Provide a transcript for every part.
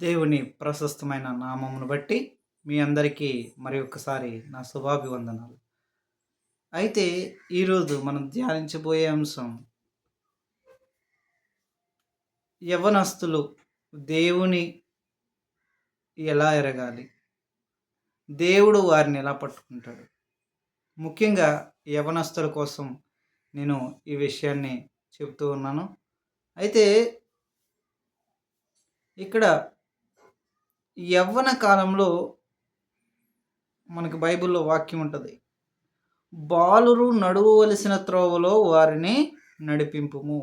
దేవుని ప్రశస్తమైన నామమును బట్టి మీ అందరికీ మరి ఒక్కసారి నా శుభాభివందనాలు. అయితే ఈరోజు మనం ధ్యానించబోయే అంశం యవ్వనస్తులు దేవుని ఎలా ఎరగాలి? దేవుడు వారిని ఎలా పట్టుకుంటాడు? ముఖ్యంగా యవ్వనస్తుల కోసం నేను ఈ విషయాన్ని చెబుతూ ఉన్నాను. అయితే ఇక్కడ యవ్వన కాలంలో మనకు బైబిల్‌లో వాక్యం ఉంటది. బాలురు నడువవలసిన త్రోవలో వారిని నడిపింపుము.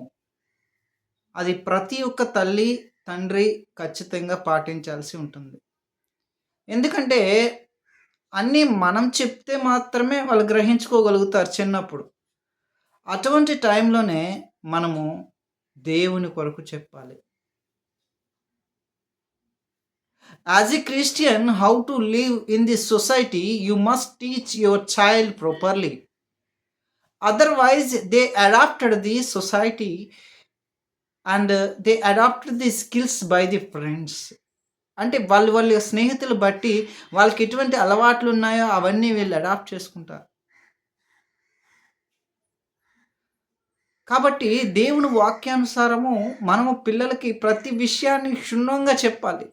అది ప్రతి ఒక్క తల్లి, తండ్రి ఖచ్చితంగా పాటించాల్సి ఉంటుంది. ఎందుకంటే అన్నీ మనం చెప్తే మాత్రమే వాళ్ళు గ్రహించుకోగలుగుతారు చిన్నప్పుడు. అటువంటి టైంలోనే మనము దేవుని కొరకు చెప్పాలి. As a Christian how to live in this society you must teach your child properly. Otherwise, they adapted the society and they adopted the skills by the friends. అంటే వాళ్ళ స్నేహితులు బట్టి వాళ్ళకి ఎటువంటి అలవాట్లు ఉన్నాయో అవన్నీ వీళ్ళు అడాప్ట్ చేసుకుంటారు. కాబట్టి దేవుని వాక్యానుసారము మనము పిల్లలకి ప్రతి విషయాన్ని క్షుణ్ణంగా చెప్పాలి.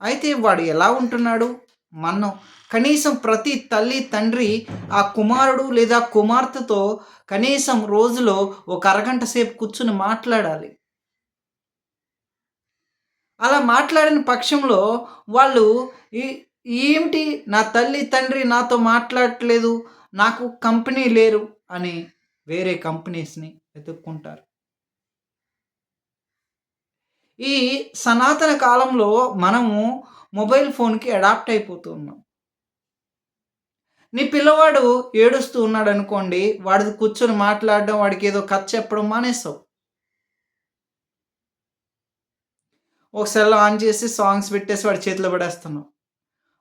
అయితే వాడు ఎలా ఉంటున్నాడు? మనం కనీసం ప్రతి తల్లి, తండ్రి ఆ కుమారుడు లేదా కుమార్తెతో కనీసం రోజులో ఒక అరగంట సేపు కూర్చొని మాట్లాడాలి. అలా మాట్లాడిన పక్షంలో వాళ్ళు ఈ ఏమిటి నా తల్లి, తండ్రి నాతో మాట్లాడట్లేదు, నాకు కంపెనీ లేరు అని వేరే కంపెనీస్‌ని వెతుక్కుంటారు. ఈ సనాతన కాలంలో మనము మొబైల్ ఫోన్‌కి అడాప్ట్ అయిపోతూ ఉన్నాం. నీ పిల్లవాడు ఏడుస్తూ ఉన్నాడనుకోండి, వాడితో కూర్చొని మాట్లాడడం, వాడికేదో కథ చెప్పడం మానేసావు. ఒక సెల్ ఆన్ చేసి సాంగ్స్ పెట్టేసి వాడి చేతిలో పడేస్తున్నావు.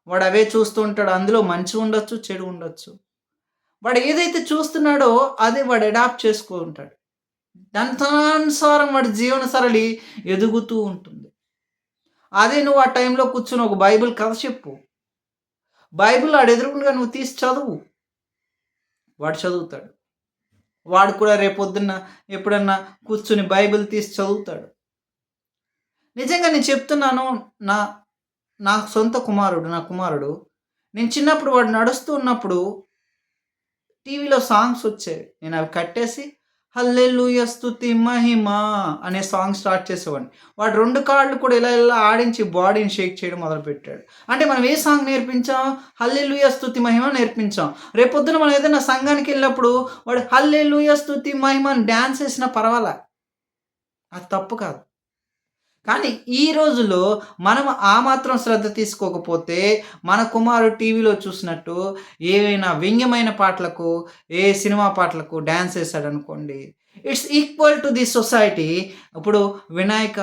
వాడు అవే చూస్తూ ఉంటాడు. అందులో మంచి ఉండొచ్చు, చెడు ఉండొచ్చు. వాడు ఏదైతే చూస్తున్నాడో అదే వాడు అడాప్ట్ చేసుకుంటాడు. దానుసారం వాడి జీవన సరళి ఎదుగుతూ ఉంటుంది. అదే నువ్వు ఆ టైంలో కూర్చొని ఒక బైబిల్ కథ చెప్పు. బైబిల్ ఆడు ఎదురుగుండగా నువ్వు తీసి చదువు. వాడు చదువుతాడు. వాడు కూడా రేపొద్దున్న ఎప్పుడన్నా కూర్చొని బైబిల్ తీసి చదువుతాడు. నిజంగా నేను చెప్తున్నాను. నా నా సొంత కుమారుడు, నా కుమారుడు నేను చిన్నప్పుడు వాడు నడుస్తూ ఉన్నప్పుడు టీవీలో సాంగ్స్ వచ్చేవి. నేను అవి కట్టేసి హల్లెలూయా స్తుతి మహిమ అనే సాంగ్ స్టార్ట్ చేసేవాడిని. వాడు 2 కాళ్ళు కూడా ఇలా ఇలా ఆడించి బాడీని షేక్ చేయడం మొదలుపెట్టాడు. అంటే మనం ఏ సాంగ్ నేర్పించాం? హల్లెలూయా స్తుతి మహిమ నేర్పించాం. రేపొద్దున మనం ఏదైనా సంఘానికి వెళ్ళినప్పుడు వాడు హల్లెలూయా స్తుతి మహిమ అని డాన్స్ చేసినా పర్వాలా. అది తప్పు కాదు. కానీ ఈ రోజుల్లో మనం ఆ మాత్రం శ్రద్ధ తీసుకోకపోతే మన కుమారుడు టీవీలో చూసినట్టు ఏవైనా వ్యంగ్యమైన పాటలకు, ఏ సినిమా పాటలకు డాన్స్ ఏసాడనుకోండి, it's equal to the society. ఇప్పుడు వినాయక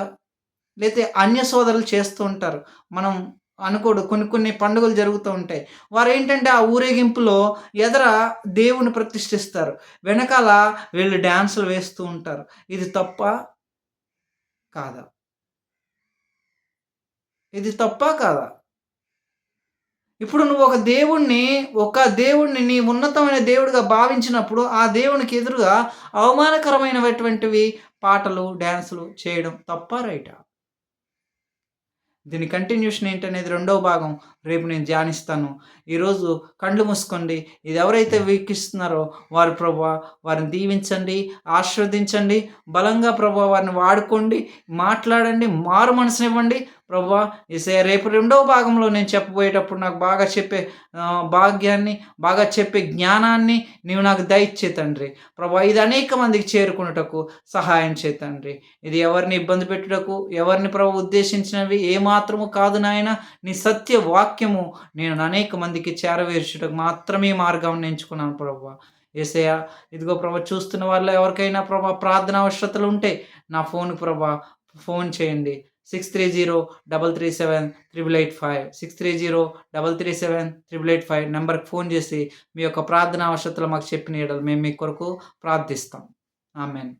లేతే అన్య సోదరులు చేస్తూ ఉంటారు. మనం అనుకోడు కొన్ని కొన్ని పండుగలు జరుగుతూ ఉంటాయి. వారేంటంటే ఆ ఊరేగింపులో ఎదర దేవుని ప్రతిష్ఠిస్తారు. వెనకాల వీళ్ళు డాన్సులు వేస్తూ ఉంటారు. ఇది తప్పా? కాదా? ఇది తప్పా కాదా? ఇప్పుడు నువ్వు ఒక దేవుడిని నీ ఉన్నతమైన దేవుడిగా భావించినప్పుడు, ఆ దేవునికి ఎదురుగా అవమానకరమైనటువంటివి పాటలు, డాన్సులు చేయడం తప్పా? రైటా? దీని కంటిన్యూషన్ ఏంటనేది రెండవ భాగం రేపు నేను ధ్యానిస్తాను. ఈరోజు కళ్ళు మూసుకోండి. ఇది ఎవరైతే వీక్షిస్తున్నారో వారు ప్రభువా వారిని దీవించండి, ఆశీర్వదించండి. బలంగా ప్రభువా వారిని వాడుకోండి, మాట్లాడండి, మారు మనసునివ్వండి. ప్రభువా యేసయ్య రేపు రెండవ భాగంలో నేను చెప్పబోయేటప్పుడు నాకు బాగా చెప్పే భాగ్యాన్ని, బాగా చెప్పే జ్ఞానాన్ని నీవు నాకు దయచ్చే తండ్రి. ప్రభువా ఇది అనేక మందికి చేరుకున్నటకు సహాయం చేయి తండ్రి. ఇది ఎవరిని ఇబ్బంది పెట్టుటకు, ఎవరిని ప్రభు ఉద్దేశించినవి ఏమాత్రము కాదు నాయన. నీ సత్య వాక్యము నేను అనేక మందికి చేరవేర్చుటకు మాత్రమే మార్గం ఎంచుకున్నాను ప్రభువా. యేసయ్య ఇదిగో ప్రభు చూస్తున్న వాళ్ళు ఎవరికైనా ప్రభు ప్రార్థన అవసరతలు ఉంటే నా ఫోన్‌కి ప్రభు ఫోన్ చేయండి. 6303378885 6303378885 నంబర్‌కి ఫోన్ చేసి మీ యొక్క ప్రార్థన అవసరతలు మాకు చెప్పిన యెడల మేము మీ కొరకు ప్రార్థిస్తాం. ఆమేన్.